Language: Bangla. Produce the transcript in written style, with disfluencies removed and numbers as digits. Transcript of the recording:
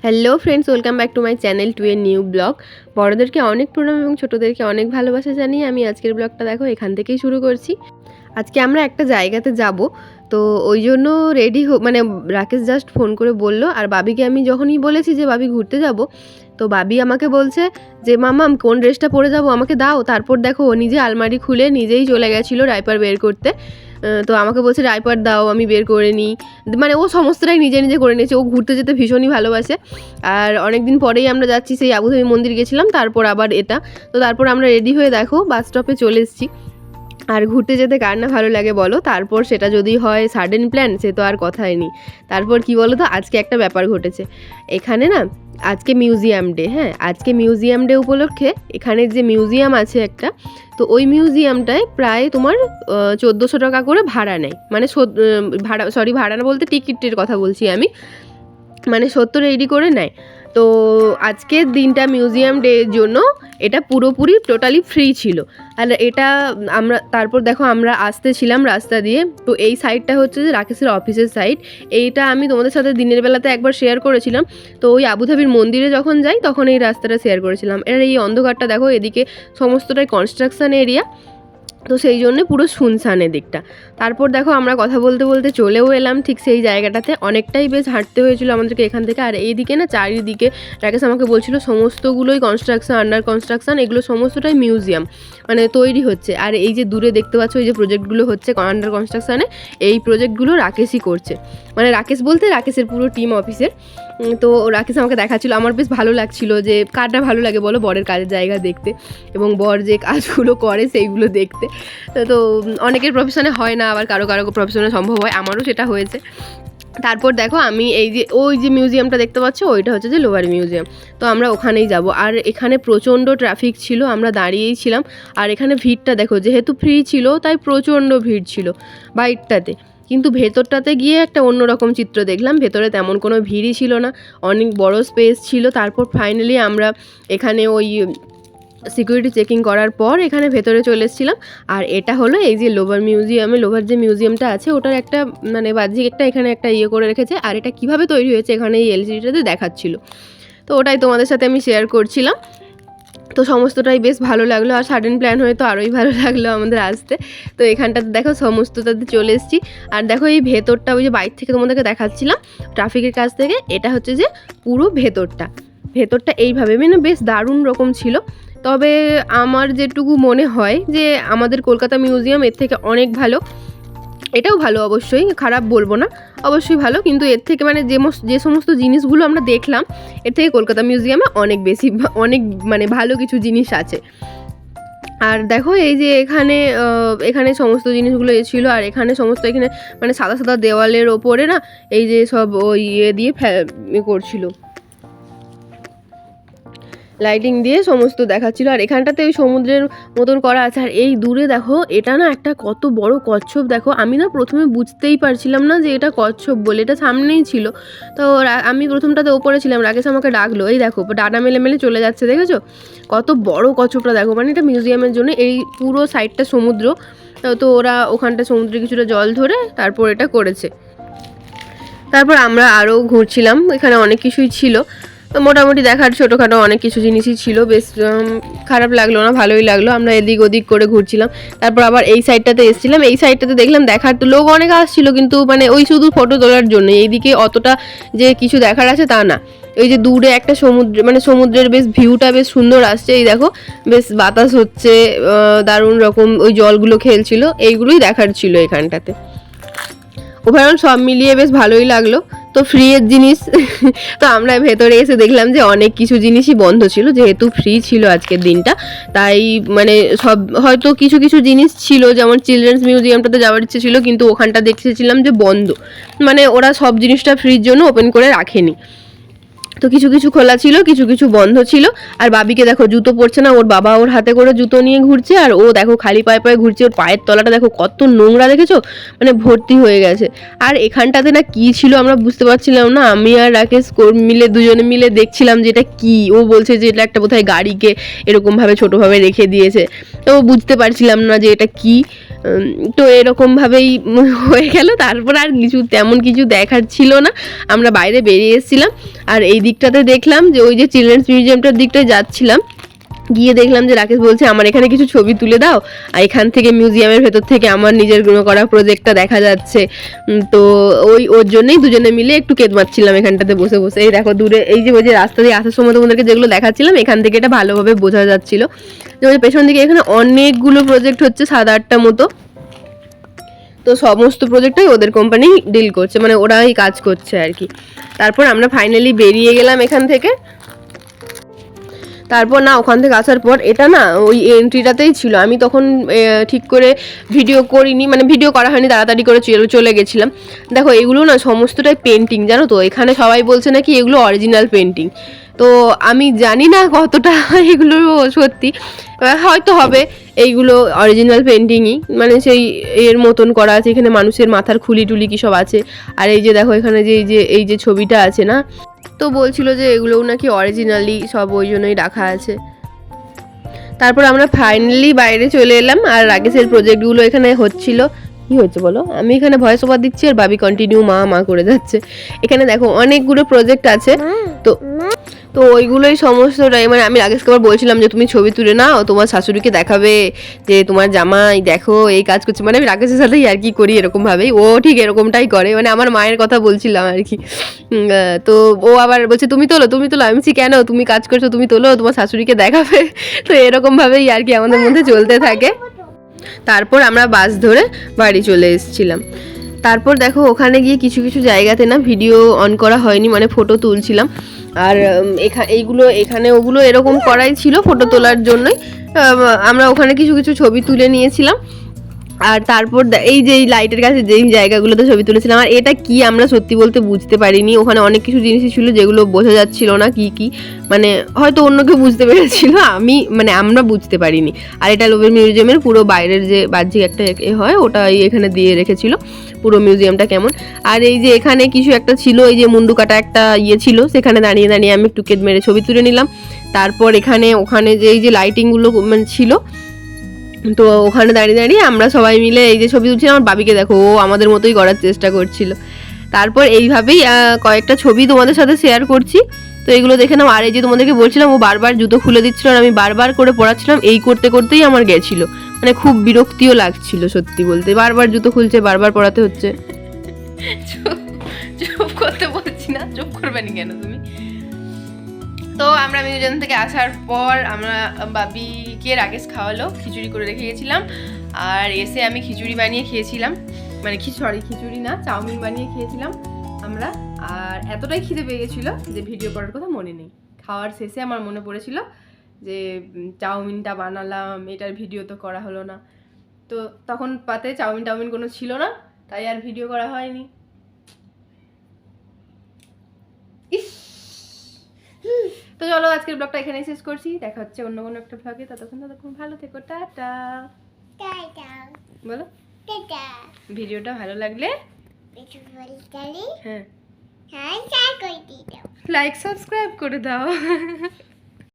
Hello friends, welcome back to my channel to a new blog. বড়োদেরকে অনেক প্রণাম এবং ছোটোদেরকে অনেক ভালোবাসা জানিয়ে আমি আজকের ব্লগটা দেখো এখান থেকেই শুরু করছি। আজকে আমরা একটা জায়গাতে যাব, তো ওই জন্য রেডি মানে রাকেশ জাস্ট ফোন করে বললো। আর বাবিকে আমি যখনই বলেছি যে বাবি ঘুরতে যাব, তো বাবি আমাকে বলছে যে মাম্মাম কোন ড্রেসটা পরে যাব আমাকে দাও। তারপর দেখো ও নিজে আলমারি খুলে নিজেই চলে গেছিলো ডাইপার বের করতে। তো আমাকে বলছে ডাইপার দাও, আমি বের করে নিই। মানে ও সমস্তটাই নিজে নিজে করে নিয়েছে। ও ঘুরতে যেতে ভীষণই ভালোবাসে। আর অনেক দিন পরেই আমরা যাচ্ছি, সেই আবুধাবি মন্দির গেছিলাম, তারপর আবার এটা। তো তারপর আমরা রেডি হয়ে দেখো বাস স্টপে চলে এসেছি। আর ঘুরতে যেতে কার না ভালো লাগে বলো। তারপর সেটা যদি হয় সাডেন প্ল্যান, সে তো আর কথাই নেই। তারপর কি বলো তো, আজকে একটা ব্যাপার ঘটেছে এখানে না। আজকে মিউজিয়াম ডে, হ্যাঁ আজকে মিউজিয়াম ডে উপলক্ষে এখানে যে মিউজিয়াম আছে একটা, তো ওই মিউজিয়ামটায় প্রায় তোমার 1400 টাকা করে ভাড়া নেয়। মানে ভাড়া না বলতে টিকিটের কথা বলছি আমি, মানে 70 রেডি করে নেয়। তো আজকের দিনটা মিউজিয়াম ডের জন্য এটা পুরোপুরি টোটালি ফ্রি ছিল। আর এটা তারপর দেখো আমরা আসতেছিলাম রাস্তা দিয়ে, তো এই সাইডটা হচ্ছে যে রাকেশের অফিসের সাইড। এইটা আমি তোমাদের সাথে দিনের বেলাতে একবার শেয়ার করেছিলাম। তো ওই আবুধাবির মন্দিরে যখন যাই তখন এই রাস্তাটা শেয়ার করেছিলাম। এর এই অন্ধকারটা দেখো, এদিকে সমস্তটাই কনস্ট্রাকশন এরিয়া, তো সেই জন্যে পুরো শুনশান এদিকটা। তারপর দেখো আমরা কথা বলতে বলতে চলেও এলাম ঠিক সেই জায়গাটাতে। অনেকটাই বেশ হাঁটতে হয়েছিল আমাদেরকে এখান থেকে। আর এইদিকে না চারিদিকে রাকেশ আমাকে বলছিল সমস্তগুলোই কনস্ট্রাকশন, আন্ডার কনস্ট্রাকশন, এগুলো সমস্তটাই মিউজিয়াম মানে তৈরি হচ্ছে। আর এই যে দূরে দেখতে পাচ্ছ এই যে প্রজেক্টগুলো হচ্ছে আন্ডার কনস্ট্রাকশানে, এই প্রজেক্টগুলো রাকেশই করছে। মানে রাকেশ বলতে রাকেশের পুরো টিম অফিসের। তো রাকেশ আমাকে দেখাচ্ছিলো। আমার বেশ ভালো লাগছিলো যে কারটা ভালো লাগে বলো বরের কাজের জায়গা দেখতে, এবং বর যে কাজগুলো করে সেইগুলো দেখতে। তো অনেকের প্রফেশনে হয় না, আবার কারো কারো প্রফেশনে সম্ভব হয়, আমারও সেটা হয়েছে। তারপর দেখো আমি এই যে ওই যে মিউজিয়ামটা দেখতে পাচ্ছ, ওইটা হচ্ছে যে লোয়ার মিউজিয়াম। তো আমরা ওখানেই যাব। আর এখানে প্রচণ্ড ট্রাফিক ছিল, আমরা দাঁড়িয়েই ছিলাম। আর এখানে ভিড়টা দেখো, যেহেতু ফ্রি ছিল তাই প্রচণ্ড ভিড় ছিল বাইরটাতে। কিন্তু ভেতরটাতে গিয়ে একটা অন্যরকম চিত্র দেখলাম। ভেতরে তেমন কোনো ভিড়ই ছিল না, অনেক বড় স্পেস ছিল। তারপর ফাইনালি আমরা এখানে ওই সিকিউরিটি চেকিং করার পর এখানে ভেতরে চলে এসেছিলাম। আর এটা হলো এই যে লোভার যে মিউজিয়ামটা আছে ওটার একটা মানে বাহ্যিক একটা এখানে একটা ইয়ে করে রেখেছে। আর এটা কিভাবে তৈরি হয়েছে এখানে এই এলসিডিটাতে দেখাচ্ছিল, তো ওটাই তোমাদের সাথে আমি শেয়ার করছিলাম। তো সমস্তটাই বেশ ভালো লাগলো। আর সাডেন প্ল্যান হয়ে তো আরোই ভালো লাগলো আমাদের আসতে। তো এখানটাতে দেখো সমস্তটাতে চলে এসেছি। আর দেখো এই ভেতরটা ওই যে বাইরে থেকে তোমাদেরকে দেখাচ্ছিলাম ট্রাফিকের কাছ থেকে, এটা হচ্ছে যে পুরো ভেতরটা এইভাবে মানে বেশ দারুণ রকম ছিল। তবে আমার যেটুকু মনে হয় যে আমাদের কলকাতা মিউজিয়াম এর থেকে অনেক ভালো। এটাও ভালো, অবশ্যই খারাপ বলবো না, অবশ্যই ভালো। কিন্তু এর থেকে মানে যে সমস্ত জিনিসগুলো আমরা দেখলাম, এর থেকে কলকাতা মিউজিয়ামে অনেক মানে ভালো কিছু জিনিস আছে। আর দেখো এই যে এখানে সমস্ত জিনিসগুলো ছিল। আর এখানে সমস্ত এখানে মানে সাদা সাদা দেওয়ালের ওপরে না এই যে সব ওই ইয়ে দিয়ে করছিল, লাইটিং দিয়ে সমস্ত দেখাচ্ছিল। আর এখানটাতে ওই সমুদ্রের মতন করা আছে। আর এই দূরে দেখো এটা না একটা কত বড় কচ্ছপ। দেখো আমি না প্রথমে বুঝতেই পারছিলাম না যে এটা কচ্ছপ বলে, এটা সামনেই ছিল। তো আমি প্রথমটাতে ওপরে ছিলাম, রাকেশ আমাকে ডাকলো, এই দেখো ডানা মেলে মেলে চলে যাচ্ছে, দেখেছো কত বড় কচ্ছপটা দেখো। মানে এটা মিউজিয়ামের জন্য এই পুরো সাইডটা সমুদ্র, তো ওরা ওখানটা সমুদ্রে কিছুটা জল ধরে তারপর এটা করেছে। তারপর আমরা আরও ঘুরছিলাম, এখানে অনেক কিছুই ছিল মোটামুটি দেখার, ছোটোখাটো অনেক কিছু জিনিসই ছিল। বেশ খারাপ লাগলো না, ভালোই লাগলো। আমরা এদিক ওদিক করে ঘুরছিলাম। তারপর আবার এই সাইডটাতে এসেছিলাম, এই সাইডটাতে দেখলাম দেখার তো লোক অনেক আসছিল, কিন্তু মানে ওই শুধু ফটো তোলার জন্য। এইদিকে অতটা যে কিছু দেখার আছে তা না। ওই যে দূরে একটা সমুদ্রের বেশ ভিউটা বেশ সুন্দর আসছে। এই দেখো বেশ বাতাস হচ্ছে, দারুণ রকম ওই জলগুলো খেলছিল, এইগুলোই দেখার ছিল এখানটাতে। ওভারঅল সব মিলিয়ে বেশ ভালোই লাগলো। তো ফ্রি এর জিনিস তো আমরা ভেতরে এসে দেখলাম যে অনেক কিছু জিনিসই বন্ধ ছিল, যেহেতু ফ্রি ছিল আজকের দিনটা। তাই মানে সব হয়তো কিছু কিছু জিনিস ছিল, যেমন চিলড্রেন্স মিউজিয়ামটাতে যাওয়ার ইচ্ছে ছিল, কিন্তু ওখানটা দেখেছিলাম যে বন্ধ, মানে ওরা সব জিনিসটা ফ্রির জন্য ওপেন করে রাখেনি। তো কিছু কিছু খোলা ছিল, কিছু কিছু বন্ধ ছিল। আর বাবিকে দেখো জুতো পরছে না, ওর বাবা ওর হাতে করে জুতো নিয়ে ঘুরছে, আর ও দেখো খালি পায়ে পায়ে ঘুরছে। ওর পায়ের তলাটা দেখো কত নোংরা, দেখেছো মানে ভর্তি হয়ে গেছে। আর এখানটাতে না কি ছিল আমরা বুঝতে পারছিলাম না। আমি আর রাকেশ দুজনে মিলে দেখছিলাম যে এটা কি। ও বলছে যে এটা একটা বোধহয় গাড়িকে এরকমভাবে ছোটোভাবে রেখে দিয়েছে, তো বুঝতে পারছিলাম না যে এটা কি। তো এরকমভাবেই হয়ে গেল। তারপর আর তেমন কিছু দেখার ছিল না, আমরা বাইরে বেরিয়ে এসেছিলাম। আর এই দিকটাতে দেখলাম যে ওই যে চিলড্রেন্স মিউজিয়ামটার দিকটায় যাচ্ছিলাম, গিয়ে দেখলাম যে রাকেশ বলছে আমার এখানে কিছু ছবি তুলে দাও, আর এখান থেকে মিউজিয়ামের ভেতর থেকে আমার নিজের করা প্রজেক্টটা দেখা যাচ্ছে। তো ওর জন্যই দুজনে মিলে একটু কেদ মারছিলাম এখানটাতে বসে বসে। এই দেখো দূরে এই যে ওই যে রাস্তা দিয়ে আসার সময় তোমাদেরকে যেগুলো দেখাচ্ছিলাম, এখান থেকে এটা ভালোভাবে বোঝা যাচ্ছিল। যেমন পেছন দিকে এখানে অনেকগুলো প্রজেক্ট হচ্ছে, 7-8টা মতো। তো সমস্ত প্রজেক্টটাই ওদের কোম্পানি ডিল করছে, মানে ওরাই কাজ করছে আর কি। তারপর আমরা ফাইনালি বেরিয়ে গেলাম এখান থেকে। তারপর না ওখান থেকে আসার পর এটা না ওই এন্ট্রিটাতেই ছিল, আমি তখন ঠিক করে ভিডিও করিনি, মানে ভিডিও করা হয়নি, তাড়াতাড়ি করে চলে গেছিলাম। দেখো এগুলো না সমস্তটাই পেন্টিং, জানো তো, এখানে সবাই বলছে নাকি এগুলো অরিজিনাল পেন্টিং। তো আমি জানি না কতটা এগুলো সত্যি, হয়তো হবে এইগুলো অরিজিনাল পেন্টিংই, মানে সেই এর মতন করা আছে। এখানে মানুষের মাথার খুলি টুলি কী সব আছে। আর এই যে দেখো এখানে যে এই যে ছবিটা আছে না, তো বলছিল যে এগুলোও নাকি অরিজিনালি সব, ওই জন্যই রাখা আছে। তারপর আমরা ফাইনালি বাইরে চলে এলাম, আর রাকেশের প্রজেক্টগুলো এখানে হচ্ছিল। কি হচ্ছে বলো, আমি এখানে ভয়েস ওভার দিচ্ছি আর ভাবি কন্টিনিউ মা করে যাচ্ছে। এখানে দেখো অনেকগুলো প্রজেক্ট আছে, তো ওইগুলোই সমস্তটাই, মানে আমি রাকেশকে আবার বলছিলাম যে তুমি ছবি তুলে নাও, তোমার শাশুড়িকে দেখাবে যে তোমার জামাই দেখো এই কাজ করছে। মানে আমি রাকেশের সাথেই আর কি করি এরকমভাবেই, ও ঠিক এরকমটাই করে, মানে আমার মায়ের কথা বলছিলাম আর কি। তো ও আবার বলছে তুমি তোলো। আমি বলছি কেন, তুমি কাজ করছো তুমি তোলো, তোমার শাশুড়িকে দেখাবে। তো এরকমভাবেই আর কি আমাদের মধ্যে চলতে থাকে। তারপর আমরা বাস ধরে বাড়ি চলে এসেছিলাম। তারপর দেখো ওখানে গিয়ে কিছু কিছু জায়গাতে না ভিডিও অন করা হয়নি, মানে ফটো তুলছিলাম। আর এখানে ওগুলো এরকম করাই ছিল ফটো তোলার জন্যই। আমরা ওখানে কিছু কিছু ছবি তুলে নিয়েছিলাম। আর তারপর এই যে এই লাইটের কাছে যেই জায়গাগুলোতে ছবি তুলেছিলাম, আর এটা কি আমরা সত্যি বলতে বুঝতে পারিনি। ওখানে অনেক কিছু জিনিসই ছিল যেগুলো বোঝা যাচ্ছিল না কি কি, মানে হয়তো অন্য কেউ বুঝতে পেরেছিল, আমরা বুঝতে পারিনি। আর এটা লুভর মিউজিয়ামের পুরো বাইরের যে বাহ্যিক একটা হয়, ওটা এখানে দিয়ে রেখেছিল পুরো মিউজিয়ামটা কেমন। আর এই যে এখানে কিছু একটা ছিল, এই যে মুন্ডু কাটা একটা ছিল, সেখানে দাঁড়িয়ে দাঁড়িয়ে আমি একটু কেদ মেরে ছবি তুলে নিলাম। তারপর ওখানে যে এই যে লাইটিংগুলো মানে ছিল, তো ওখানে দাঁড়িয়ে দাঁড়িয়ে আমরা সবাই মিলে এই যে ছবি তুলছিলাম। আমার বাবিকে দেখো, ও আমাদের মতোই করার চেষ্টা করছিল। তারপর এইভাবেই কয়েকটা ছবি তোমাদের সাথে শেয়ার করছি, তো এগুলো দেখে নাও। আর এই যে তোমাদেরকে বলছিলাম ও বারবার জুতো খুলে দিচ্ছিল আর আমি বারবার করে পড়াচ্ছিলাম, এই করতে করতেই আমার গেছিলো, মানে খুব বিরক্তিও লাগছিল সত্যি বলতে, বারবার জুতো খুলছে, বারবার পড়াতে হচ্ছে। চুপ করতে বলছি না, চুপ করবে না কেন তুমি? তো আমরা মিউজিয়াম থেকে আসার পর আমরা বাবিকে রাকেশ খাওয়ালো, খিচুড়ি করে রেখে গেছিলাম। আর এসে আমি খিচুড়ি বানিয়ে খেয়েছিলাম, মানে খিচুড়ি না, চাউমিন বানিয়ে খেয়েছিলাম আমরা। আর এতটাই খিদে পেয়ে গেছিলো যে ভিডিও করার কথা মনে নেই। খাওয়ার শেষে আমার মনে পড়েছিল যে চাউমিনটা বানালাম, এটার ভিডিও তো করা হলো না। তো তখন পাতে চাউমিন কোনো ছিল না, তাই আর ভিডিও করা হয়নি। তো চলো আজকের ব্লগটা এখানেই শেষ করছি, দেখা হচ্ছে অন্য কোনো একটা ব্লগে। ততক্ষণ ভালো থেকো, টাটা। বলো ভিডিওটা ভালো লাগলে হ্যাঁ লাইক সাবস্ক্রাইব করে দাও।